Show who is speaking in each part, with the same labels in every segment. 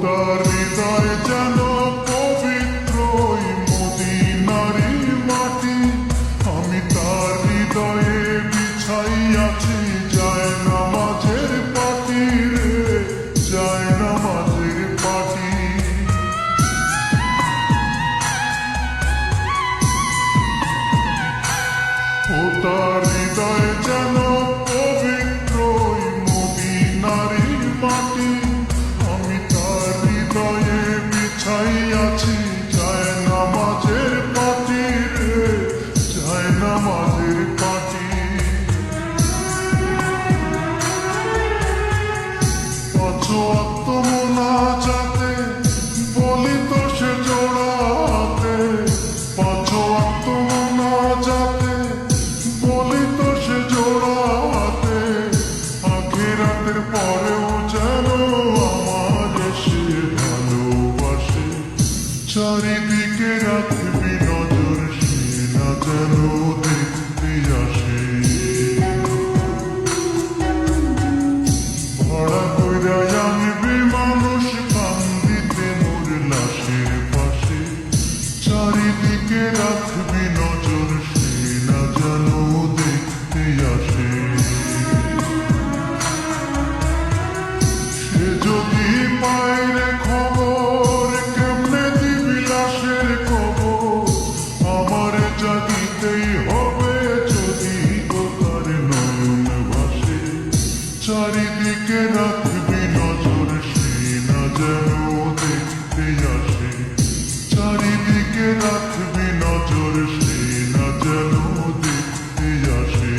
Speaker 1: তার হৃদয় যেন পবিত্রই মদিনারি মাটি, আমি তার হৃদয়ে বিছাইয়াছি যায় নামাজের পাটি রে, যায় নামাজের পাটি। ও তার হৃদয় যেন পবিত্রই মদিনারি মাটি, আমি তার হৃদয়ে বিছাইয়াছি যায় নামাজের পাটি রে, যায় নামাজের পাটি। পাঁচ ওয়াক্ত মুনাজাতে বলি তো সে জোড়াতে, পাঁচ ওয়াক্ত মুনাজাতে বলি তো সে জোড়াতে, আখিরাতের পরেও যেন আমার সে ভালোবাসে, চারিদিকে রাখবি নজর সে না যেন দেখতে আসে। ভাড়া কইরা আনবি মানুষ কান্দিতে মোর লাশের পাশে, চারিদিকে রাখবি নজর সে না যেন দেখতে আসে। সে যদি পায় রে খবর কেমনে দিবি লাশের খবর, আমার জাগিতেই হবে যদি তার নয়ন ভাসে, চারিদিকে রাখবি নজর সে না যেন দেখতে আসে, চারিদিকে রাখবি নজর সে না যেন দেখতে আসে।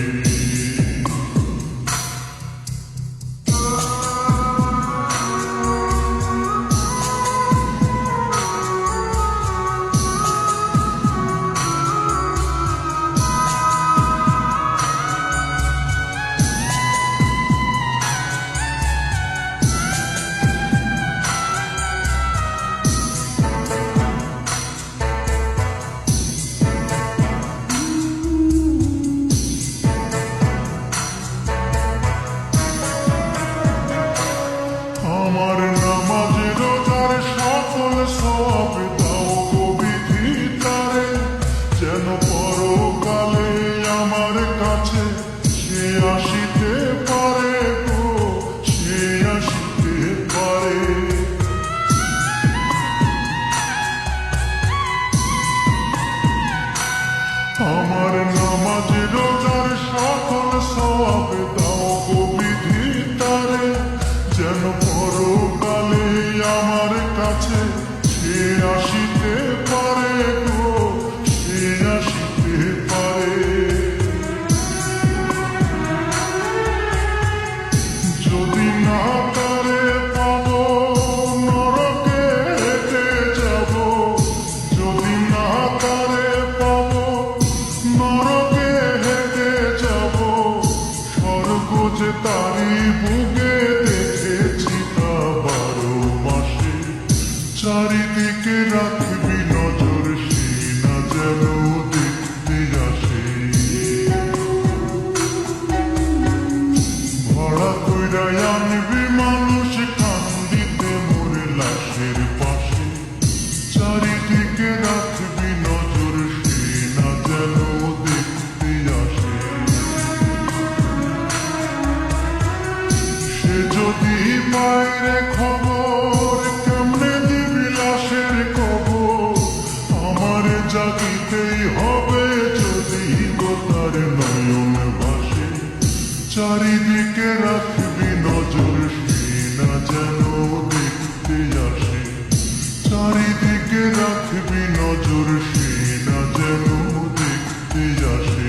Speaker 1: আমার নামাজ রোজার সকল সব দাও গো বিধি তারে, যেন পরকালে আমার কাছে সে আসিতে পারে গো, সে আসিতে পারে। আমার নামাজ রোজার সকল সব দাও গো বিধি তারে, যেন পরকালে আমার কাছে সে আসিতে পারে গো, সে আসিতে পারে। যদি না তারে পাব নরকে হেঁটে যাব, যদি না তারে পাব নরকে হেঁটে যাব, স্বর্গ যে তারি বুকে দেখেছি তা 12 মাসে, চারিদিকে রাখবি নজর সে না যেন দেখতে আসে। ভাড়া কইরা আনবি মানুষ কান্দিতে মোর লাশের পাশে, চারিদিকে রাখবি নজর সে না যেন দেখতে আসে। সে যদি পায় রে খবর কেমনে দিবি লাশের খবর, আমার জাগিতেই হবে যদি তার নয়ন ভাসে, চারিদিকে রাখবি নজর সে না যেন দেখতে আসে, চারিদিকে রাখবি নজর সে না যেন দেখতে আসে।